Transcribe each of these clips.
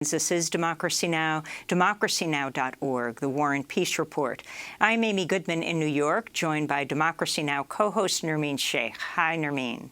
This is Democracy Now!, democracynow.org, the War and Peace Report. I'm Amy Goodman in New York, joined by Democracy Now! Co-host Nermeen Sheikh. Hi, Nermeen.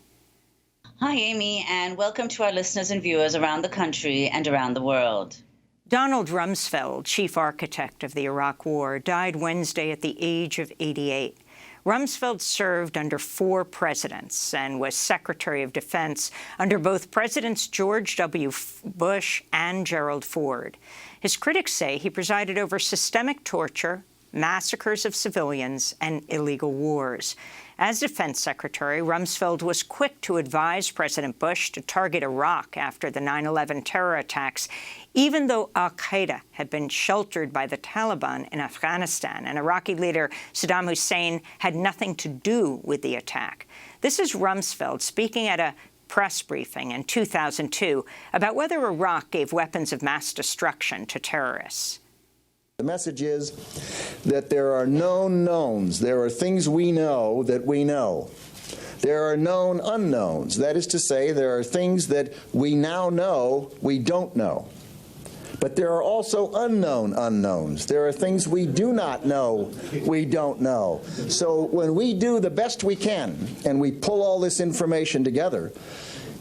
Hi, Amy, and welcome to our listeners and viewers around the country and around the world. Donald Rumsfeld, chief architect of the Iraq War, died Wednesday at the age of 88. Rumsfeld served under 4 presidents and was Secretary of Defense under both Presidents George W. Bush and Gerald Ford. His critics say he presided over systemic torture, massacres of civilians, and illegal wars. As Defense Secretary, Rumsfeld was quick to advise President Bush to target Iraq after the 9/11 terror attacks, even though al-Qaeda had been sheltered by the Taliban in Afghanistan, and Iraqi leader Saddam Hussein had nothing to do with the attack. This is Rumsfeld speaking at a press briefing in 2002 about whether Iraq gave weapons of mass destruction to terrorists. The message is that there are known knowns. There are things we know that we know. There are known unknowns. That is to say, there are things that we now know we don't know. But there are also unknown unknowns. There are things we do not know we don't know. So when we do the best we can and we pull all this information together,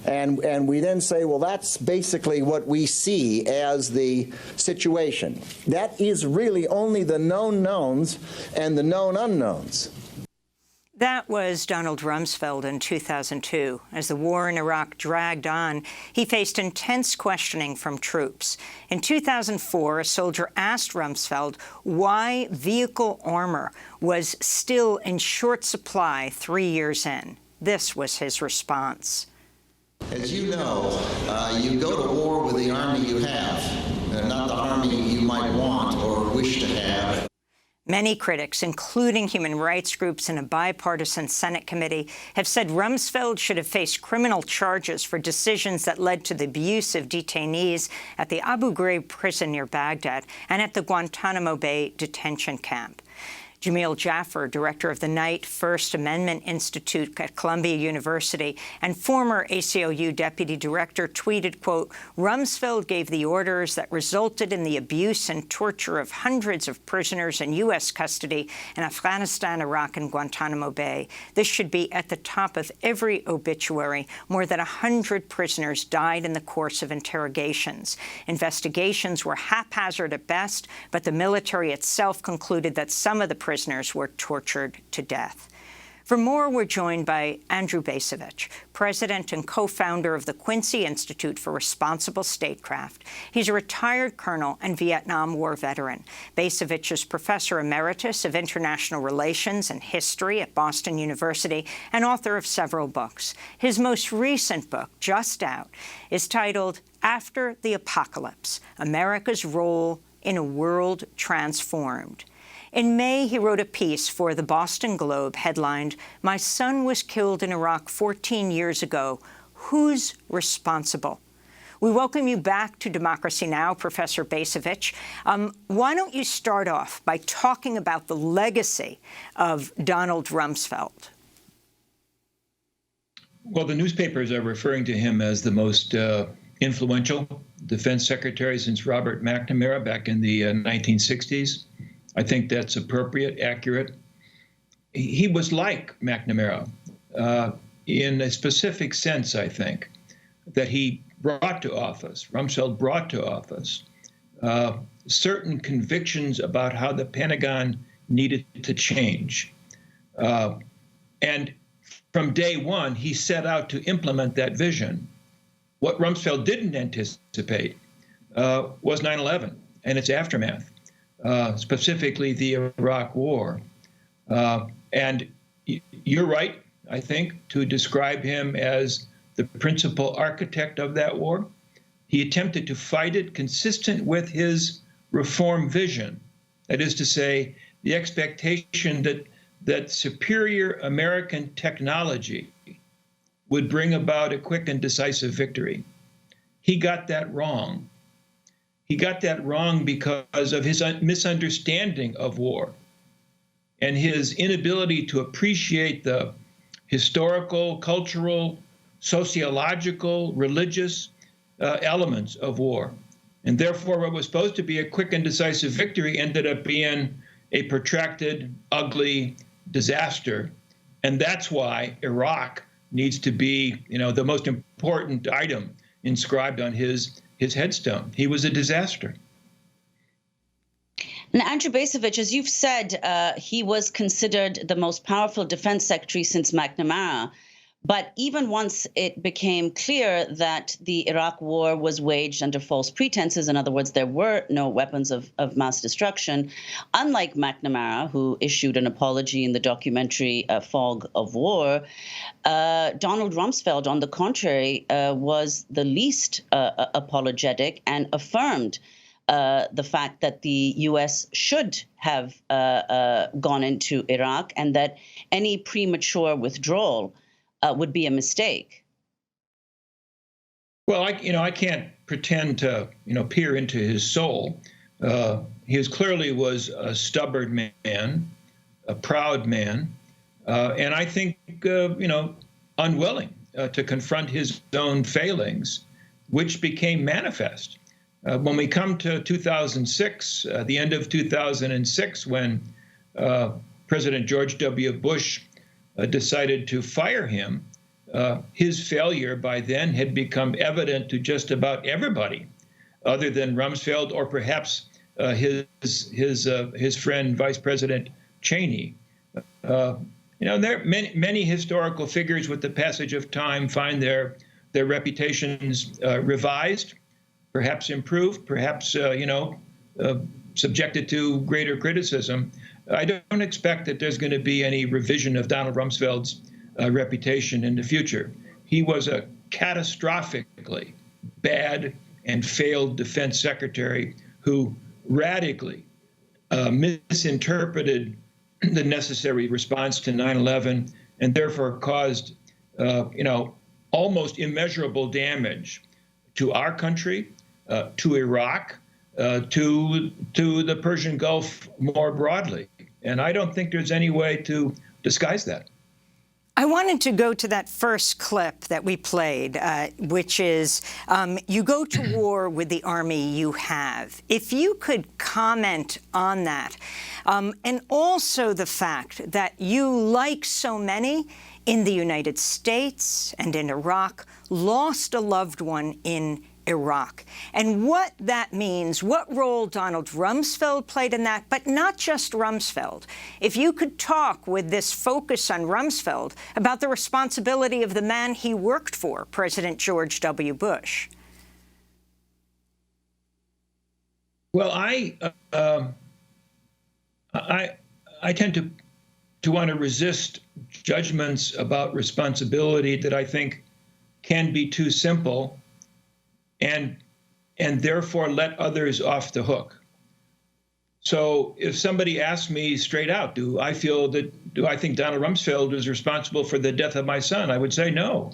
and we then say, well, that's basically what we see as the situation. That is really only the known knowns and the known unknowns. That was Donald Rumsfeld in 2002. As the war in Iraq dragged on, he faced intense questioning from troops. In 2004, a soldier asked Rumsfeld why vehicle armor was still in short supply 3 years in. This was his response. As you know, you go to war with the army you have, not the army you might want or wish to have. Many critics, including human rights groups and a bipartisan Senate committee, have said Rumsfeld should have faced criminal charges for decisions that led to the abuse of detainees at the Abu Ghraib prison near Baghdad and at the Guantanamo Bay detention camp. Jamil Jaffer, director of the Knight First Amendment Institute at Columbia University and former ACLU deputy director, tweeted, quote, Rumsfeld gave the orders that resulted in the abuse and torture of hundreds of prisoners in U.S. custody in Afghanistan, Iraq, and Guantanamo Bay. This should be at the top of every obituary. More than 100 prisoners died in the course of interrogations. Investigations were haphazard at best, but the military itself concluded that some of the prisoners were tortured to death. For more, we're joined by Andrew Bacevich, president and co-founder of the Quincy Institute for Responsible Statecraft. He's a retired colonel and Vietnam War veteran. Bacevich is professor emeritus of international relations and history at Boston University and author of several books. His most recent book, just out, is titled After the Apocalypse: America's Role in a World Transformed. In May, he wrote a piece for the Boston Globe headlined, My son was killed in Iraq 14 years ago. Who's responsible? We welcome you back to Democracy Now!, Professor Bacevich. Why don't you start off by talking about the legacy of Donald Rumsfeld? Well, the newspapers are referring to him as the most influential defense secretary since Robert McNamara back in the 1960s. I think that's appropriate, accurate. He was like McNamara in a specific sense, I think, that he brought to office, Rumsfeld brought to office, certain convictions about how the Pentagon needed to change. And from day one, he set out to implement that vision. What Rumsfeld didn't anticipate was 9/11 and its aftermath. Specifically the Iraq War. And you're right, I think, to describe him as the principal architect of that war. He attempted to fight it consistent with his reform vision. That is to say, the expectation that superior American technology would bring about a quick and decisive victory. He got that wrong. He got that wrong because of his misunderstanding of war and his inability to appreciate the historical, cultural, sociological, religious elements of war. And therefore, what was supposed to be a quick and decisive victory ended up being a protracted, ugly disaster. And that's why Iraq needs to be, the most important item inscribed on his headstone. He was a disaster. And Andrew Bacevich, as you've said, he was considered the most powerful defense secretary since McNamara. But even once it became clear that the Iraq war was waged under false pretenses, in other words, there were no weapons of mass destruction, unlike McNamara, who issued an apology in the documentary Fog of War, Donald Rumsfeld, on the contrary, was the least apologetic and affirmed the fact that the U.S. should have gone into Iraq and that any premature withdrawal would be a mistake. Well, I can't pretend to, peer into his soul. He clearly was a stubborn man, a proud man, and I think, unwilling to confront his own failings, which became manifest. When we come to 2006, the end of 2006, when President George W. Bush decided to fire him, his failure by then had become evident to just about everybody, other than Rumsfeld or perhaps his friend Vice President Cheney. There are many historical figures with the passage of time find their reputations revised, perhaps improved, perhaps subjected to greater criticism. I don't expect that there's going to be any revision of Donald Rumsfeld's reputation in the future. He was a catastrophically bad and failed defense secretary who radically misinterpreted the necessary response to 9/11 and therefore caused, almost immeasurable damage to our country, to Iraq, to the Persian Gulf more broadly. And I don't think there's any way to disguise that. I wanted to go to that first clip that we played, which is you go to war with the army you have. If you could comment on that, and also the fact that you, like so many in the United States and in Iraq, lost a loved one in Iraq, and what that means, what role Donald Rumsfeld played in that, but not just Rumsfeld. If you could talk with this focus on Rumsfeld about the responsibility of the man he worked for, President George W. Bush. Well, I tend to want to resist judgments about responsibility that I think can be too simple, and therefore let others off the hook. So if somebody asks me straight out, do I think Donald Rumsfeld is responsible for the death of my son? I would say no.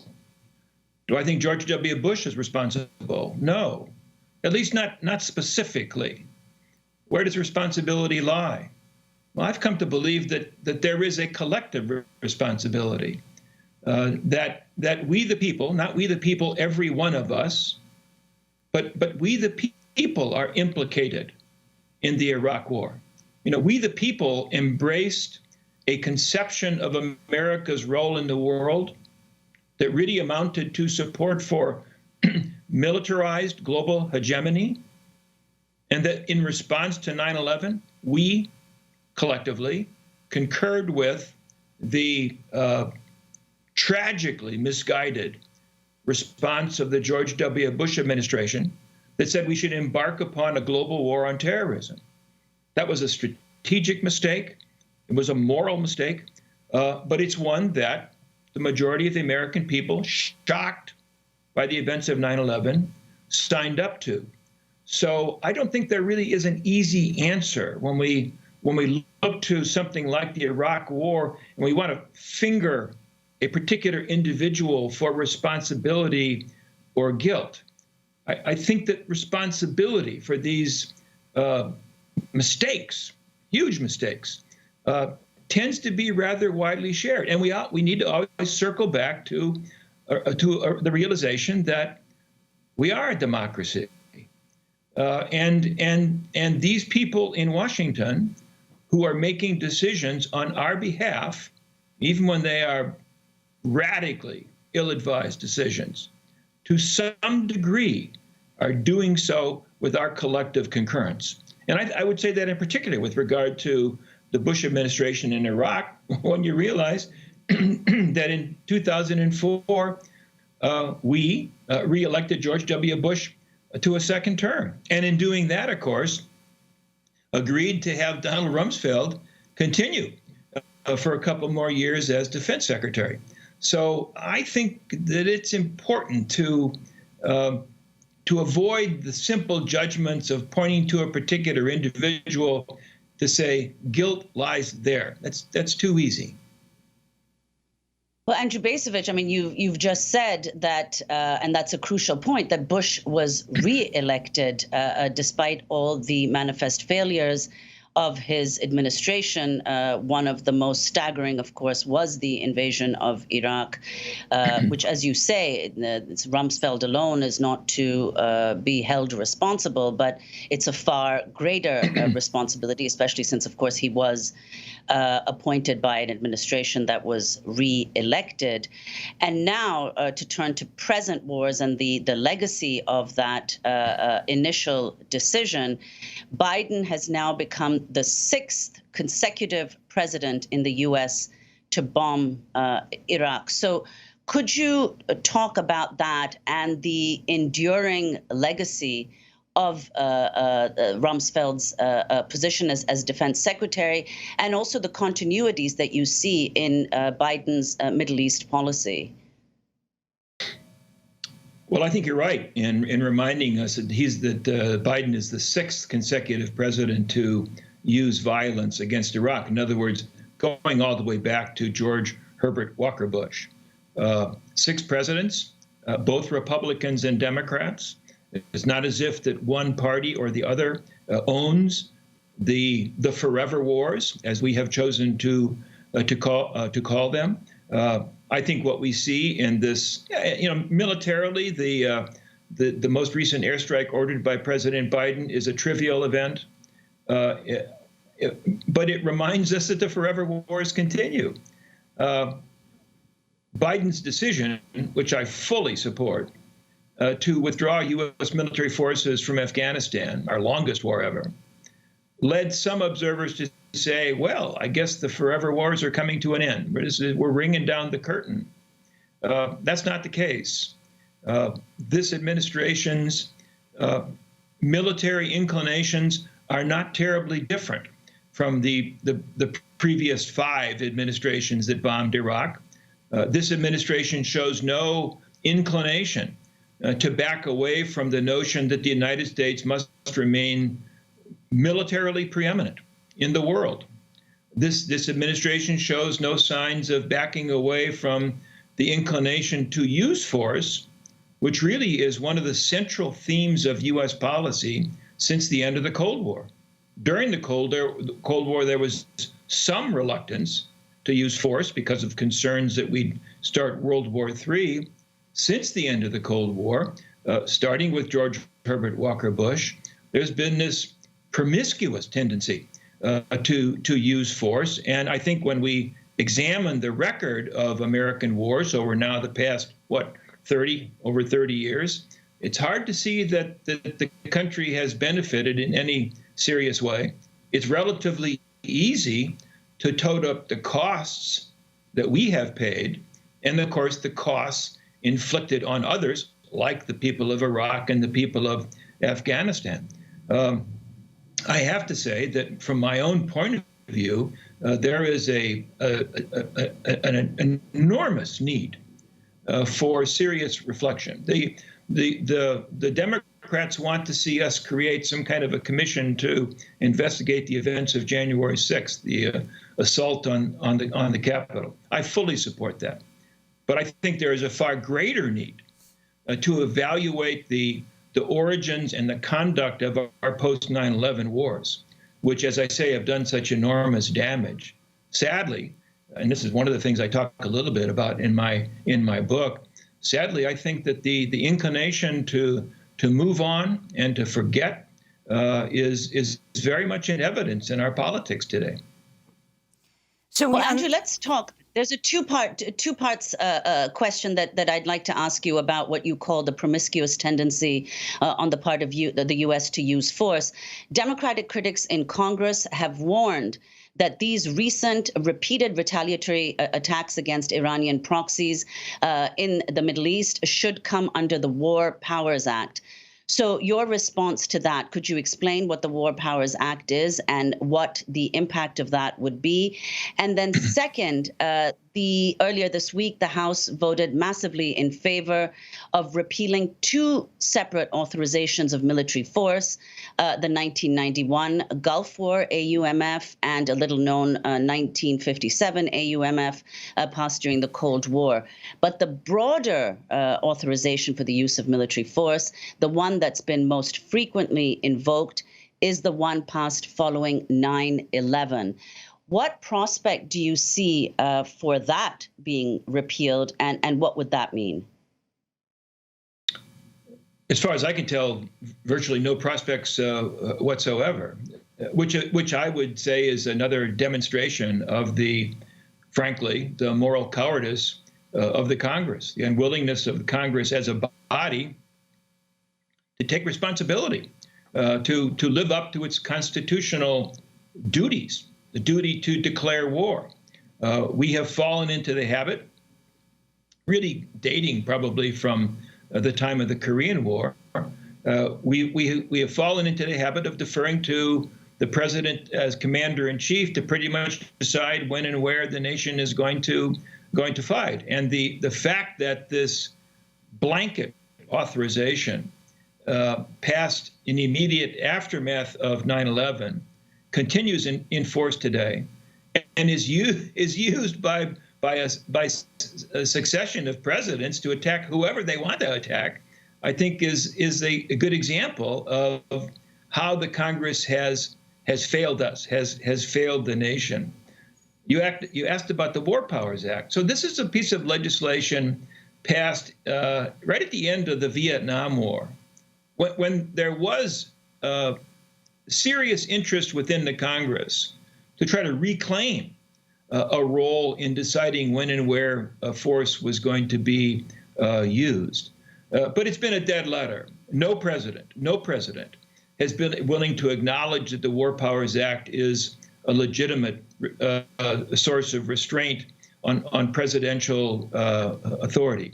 Do I think George W. Bush is responsible? No, at least not specifically. Where does responsibility lie? Well, I've come to believe that there is a collective responsibility, that we the people, not we the people, every one of us, but we the people are implicated in the Iraq War. We the people embraced a conception of America's role in the world that really amounted to support for militarized global hegemony, and that in response to 9/11, we collectively concurred with the tragically misguided response of the George W. Bush administration that said we should embark upon a global war on terrorism. That was a strategic mistake. It was a moral mistake, but it's one that the majority of the American people, shocked by the events of 9/11, signed up to. So I don't think there really is an easy answer when we look to something like the Iraq War and we want to finger a particular individual for responsibility or guilt. I think that responsibility for these mistakes, huge mistakes, tends to be rather widely shared. And we need to always circle back to the realization that we are a democracy. And these people in Washington who are making decisions on our behalf, even when they are radically ill-advised decisions, to some degree are doing so with our collective concurrence. And I would say that in particular with regard to the Bush administration in Iraq, when you realize that in 2004, we re-elected George W. Bush to a second term. And in doing that, of course, agreed to have Donald Rumsfeld continue for a couple more years as defense secretary. So I think that it's important to avoid the simple judgments of pointing to a particular individual to say guilt lies there. That's too easy. Well, Andrew Bacevich, I mean, you've just said that, and that's a crucial point, that Bush was re-elected despite all the manifest failures of his administration. One of the most staggering, of course, was the invasion of Iraq, which, as you say, Rumsfeld alone is not to be held responsible, but it's a far greater responsibility, especially since, of course, he was appointed by an administration that was re-elected. And now to turn to present wars and the legacy of that initial decision, Biden has now become the sixth consecutive president in the U.S. to bomb Iraq. So could you talk about that and the enduring legacy of Rumsfeld's position as defense secretary, and also the continuities that you see in Biden's Middle East policy? Well, I think you're right in reminding us that Biden is the sixth consecutive president to use violence against Iraq. In other words, going all the way back to George Herbert Walker Bush. 6 presidents, both Republicans and Democrats. It's not as if that one party or the other owns the forever wars, as we have chosen to call them. I think what we see in this, militarily, the most recent airstrike ordered by President Biden is a trivial event, but it reminds us that the forever wars continue. Biden's decision, which I fully support, to withdraw U.S. military forces from Afghanistan, our longest war ever, led some observers to say, well, I guess the forever wars are coming to an end. We're ringing down the curtain. That's not the case. This administration's military inclinations are not terribly different from the previous 5 administrations that bombed Iraq. This administration shows no inclination to back away from the notion that the United States must remain militarily preeminent in the world. This administration shows no signs of backing away from the inclination to use force, which really is one of the central themes of U.S. policy since the end of the Cold War. During the Cold War, there was some reluctance to use force because of concerns that we'd start World War III. Since the end of the Cold War, starting with George Herbert Walker Bush, there's been this promiscuous tendency to use force. And I think when we examine the record of American wars over now the past, over 30 years, it's hard to see that the country has benefited in any serious way. It's relatively easy to tote up the costs that we have paid, and of course the costs inflicted on others, like the people of Iraq and the people of Afghanistan. I have to say that from my own point of view, there is an enormous need for serious reflection. The Democrats want to see us create some kind of a commission to investigate the events of January 6th, the assault on the Capitol. I fully support that. But I think there is a far greater need to evaluate the origins and the conduct of our post 9/11 wars, which, as I say, have done such enormous damage. Sadly, and this is one of the things I talk a little bit about in my book. Sadly, I think that the inclination to to move on and to forget is very much in evidence in our politics today. So, well, Andrew, let's talk. There's a two parts question that I'd like to ask you about what you call the promiscuous tendency on the part of the U.S. to use force. Democratic critics in Congress have warned that these recent repeated retaliatory attacks against Iranian proxies in the Middle East should come under the War Powers Act. So your response to that, could you explain what the War Powers Act is and what the impact of that would be? And then second, earlier this week, the House voted massively in favor of repealing two separate authorizations of military force, the 1991 Gulf War AUMF and a little-known 1957 AUMF passed during the Cold War. But the broader authorization for the use of military force, the one that's been most frequently invoked, is the one passed following 9/11. What prospect do you see for that being repealed, and what would that mean? As far as I can tell, virtually no prospects whatsoever, which I would say is another demonstration of frankly, the moral cowardice of the Congress, the unwillingness of the Congress as a body to take responsibility, to live up to its constitutional duties. The duty to declare war. We have fallen into the habit, really dating probably from the time of the Korean War. We have fallen into the habit of deferring to the president as commander-in-chief to pretty much decide when and where the nation is going to fight. And the fact that this blanket authorization passed in the immediate aftermath of 9/11 continues in force today, and is used by a succession of presidents to attack whoever they want to attack, I think is a good example of how the Congress has failed us, has failed the nation. You asked about the War Powers Act. So this is a piece of legislation passed right at the end of the Vietnam War, when there was serious interest within the Congress to try to reclaim a role in deciding when and where a force was going to be used. But it's been a dead letter. No president has been willing to acknowledge that the War Powers Act is a legitimate source of restraint on presidential authority.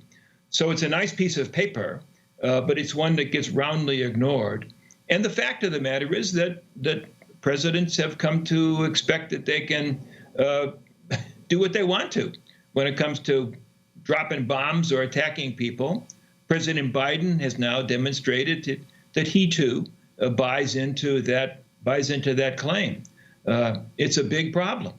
So it's a nice piece of paper, but it's one that gets roundly ignored. And the fact of the matter is that presidents have come to expect that they can do what they want to when it comes to dropping bombs or attacking people. President Biden has now demonstrated that he too buys into that claim. It's a big problem.